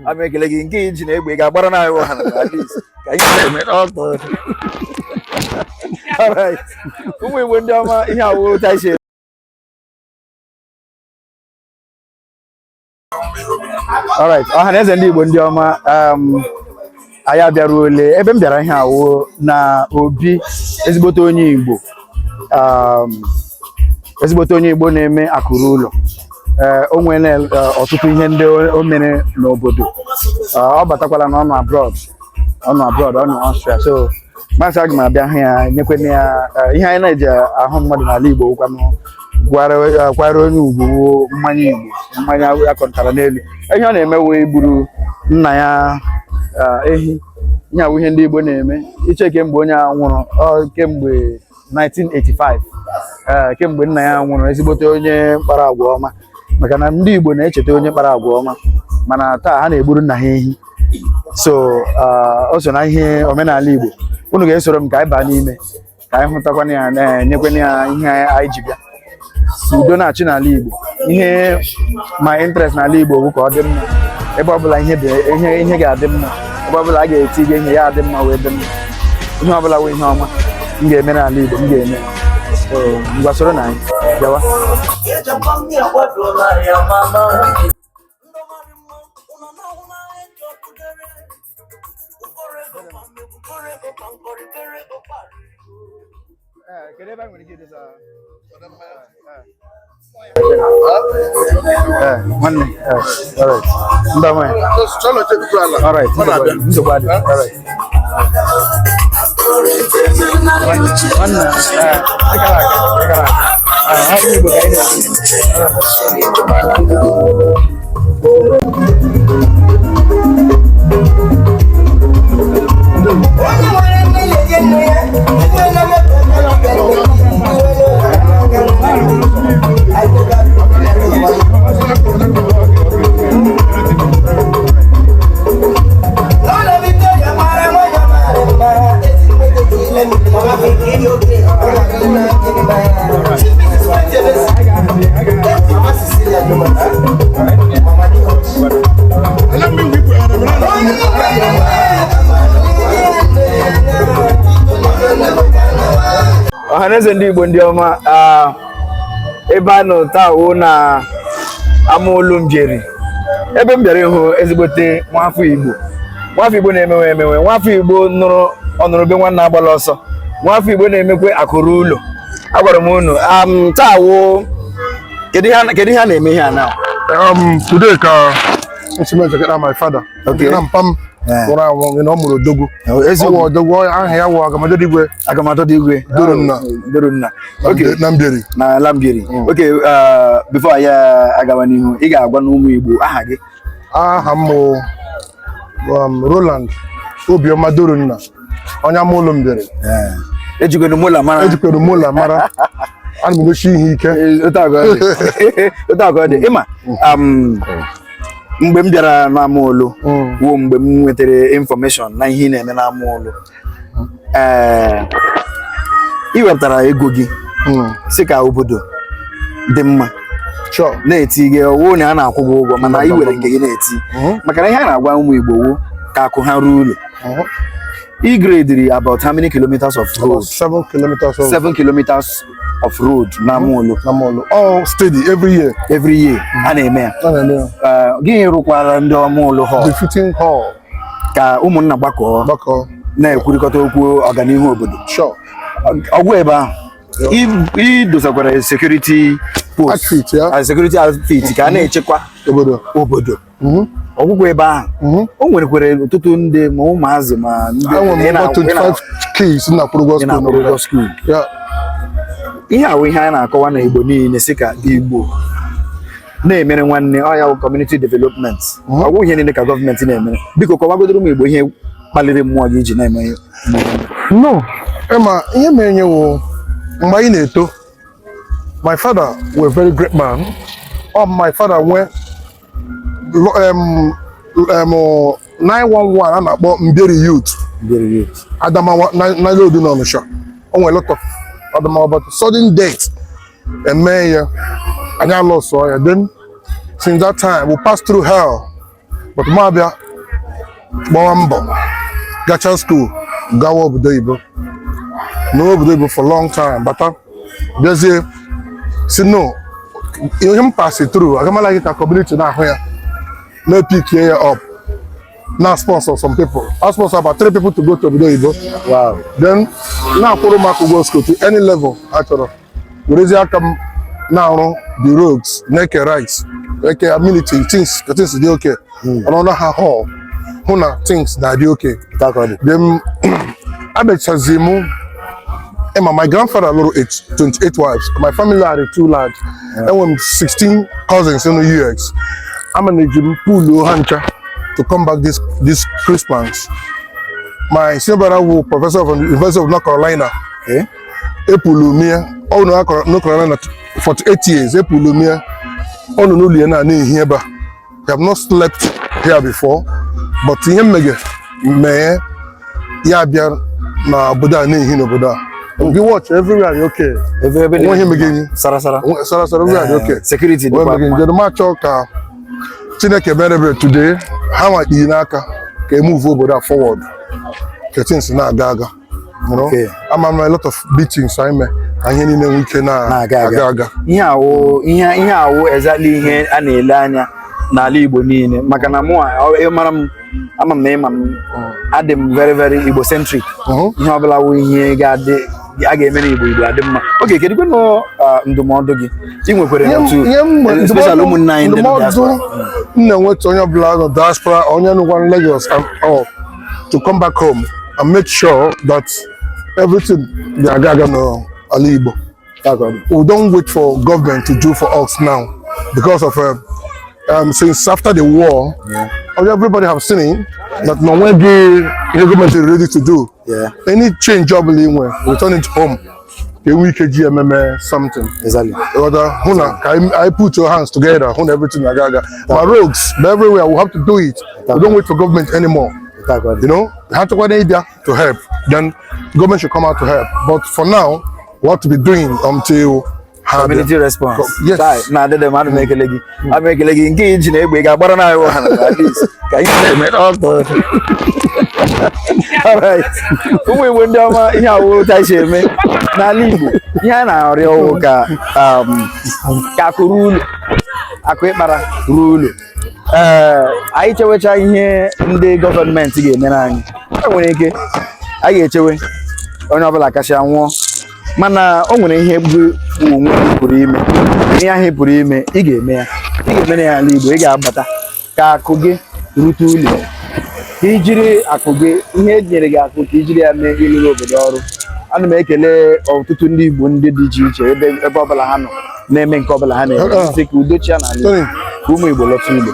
I'm making like engage in we got but I want at least. All right. We went down here, what I say. All right. Ohaneze ndị Igbo ndị ọma anyị abịaruole ebe m bịara ihe awụ na obi ezigbote onye Igbo na-eme akụrụ ụlọ o nwere ọtụtụ ihe ndị o mere n'obodo ọ batakwala na ọnụ abroad ọnụ Austria so masị aga m abịa hụ ya nyekwana ya ihe anyị na-eji ahụ mmadụ n'ala Igbo kwanụ kwara onye ugwu mmanya Igbo mmanya ya kọntara n'elu ihe ọ na-eme wee gburu nna ya ehi ihe awụ ihe ndị Igbo na-eme iche kemgbe onye a nwụrụ kemgbe 1985 kemgbe nna ya nwụrụ ezigbote onye kpara agwa ọma maka na ndị Igbo na-echeta onye kpara agwa ọma mana taa ha na-egburu nna ha ehi so o so na ihe omenala Igbo unu ga-esoro m ka anyị baa n'ime ka anyị hụtakwana ya na-enyekwana ya ihe anyị ji bịa udo na-achị n'ala Igbo ihe ma interest n'ala Igbo bụ ka ọ dị mma ebe ọbụla ihe ga-adị mma ebe ọbụla a ga-etinye ihe ya adị mma wee dị mma ihe ọbụla wee ihe ọma m ga-eme n'ala Igbo m ga-eme ngwa soro na anyị bịawa all right. Ohaneze ndị Igbo ndị ọma ebe a nọ taa wụ na amaolu m jeri ebe m bịara ịhụ ezigbote nwafọ Igbo na-emewe nwafọ Igbo nụrụ ọnụrụbe nwanne agbala ọsọ nwafọ Igbo na-emekwe akụrụ ụlọ agwara m unu taa wụ kedu ihe a na-eme ihe a na today ka my father na mpam nwụrụ anwụ na ọ mụrụ odogwu aha ya wụ Agamadọdigwe doro nna na Lambieri okay before anyị agawa n'ihu ị ga-agwa n'ụmụ Igbo aha gị aha m bụ Roland Obioma doro nna onye amaụlọ m bịara ejikwere mola mara ana m egosi ihe ike otu agụ ọ dị ịma mgbe m bịara n'amaolu wuo mgbe m nwetara information na ihe ị na-eme n'amaolu ị wepụtara ego gị si ka obodo dị mma na-eti gị ọwụ na a na-akwụ gị ụgwọ mana ị were nke gị na-eti maka na ihe a na-agwa ụmụ Igbo wụ ka akụ ha ruo ụlọ ị gradiri about how many kilometers of road? 7 kilometers. 7 kilometers of road n'amaolu all steady every year a na-eme ya gị rụkwara ndị amaolu hall the fitting hall ka ụmụnna gbakọ na-ekwurịkọta okwu ọganihu obodo ọgwụ ebe ahụ ị dosakwara security post security outfit ka a na-echekwa obodo ọgwụgwọ ebe ahụ o nwerekwere ọtụtụ ndị ma ụmụazị ma ndị 25 kids na Progos school ihe ahụ ihe a na-akọwa na Igbo niile si ka Igbo na-emere nwanne ọya community development ọgwụ ihe niile ka gọọmenti na-emere biko kọwagodoro m Igbo ihe kpaliri mmụọ gị iji na-eme ihe no ema ihe mere nye wụ mgbe anyị na-eto my father was a very great man my father went 911 a na-akpọ Mbieri Youth Adamawa Nairobi na Onitsha o nwere lot of Adamawa but sudden death eme ya anya lost so then since that time we passed through hell but mabia gbawa mbọ gacha school gawa obodo Igbo no obodo Igbo for long time bata bịazie si no ihe m pass through agamala gị ka community na ahụ ya no pick here up now sponsor some people I sponsor about 3 people to go to obodo Igbo. Wow. Then now kwụrụ maka go school to any level achọrọ werezi aka m na-arụ the roads na-eke rights eke amenity things dị okay ọnọdụ ha hall hụ na things na-adị okay. Then abechazi m my grandfather lụrụ 28 wives, my family are 2 large, and when 16 cousins in the US. I'm managing pool hancha to come back this Christmas. My senior brother was professor of the University of North Carolina. Epulumia, oh no, North Carolina 48 years. Epulumia, oh no, Liana here, but I have not slept here before. But him me ya bia na Buddha ne hino Buddha. You watch everywhere, you okay? Everywhere. When him again, Sara, everywhere, you okay? Security department. The match talk. Chineke mere today. How much inaka can move over forward? Things na gaga. You know, I'm a lot of beatings. I'm a weekend na gaga. Ihe awo exactly ihe anelanya na Igbo niile. Maka na mo I'm very very Igbo-centric. Ihe obula wo ihe ga-ade aga-eme na Igbo adị mma. Okay, kedu no ndụmọdụ gị? I nwekwere otu especially ụmụnna anyị ndị diaspora. Nna nweta onye ọbụla nọ diaspora, onye nọ in Lagos and all to come back home and make sure that everything they are gaga no ala Igbo. We don't wait for government to do for us now because of since after the war, everybody have seen it that no one the government is ready to do. Any change job return it home. A week GMM something. Exactly. I put your hands together, everything agaga. My roads, everywhere we have to do it. We don't wait for government anymore. You know, we have to go there to help. Then government should come out to help. But for now, we have to be doing until community response. Yes. Now they demand make a leggy. I make a leggy engage in a big at least. Can you say it all right. We went down here what I say me. Na Libu. Yana Rio Kakurulu. Akwebara rule. I which I hear in the government again. I get away. Honorable Akasha. Mana o nwere ihe bụ onwe pụrụ ime ihe ahụ pụrụ ime ị ga-eme ya ala Igbo ị ga-abata ka akụ gị rute ụlọ ka ijiri akụ gị ihe nyere gị akụ ka ijiri ya mee ịlụrụ obodo ọrụ. Ana m ekele ọtụtụ ndị Igbo ndị dị iche iche ebe ọbụla ha nọ na-eme nke ọbụla ha na-eme ka udochi ya n'ala Igbo ka ụmụ Igbo lọta Igbo.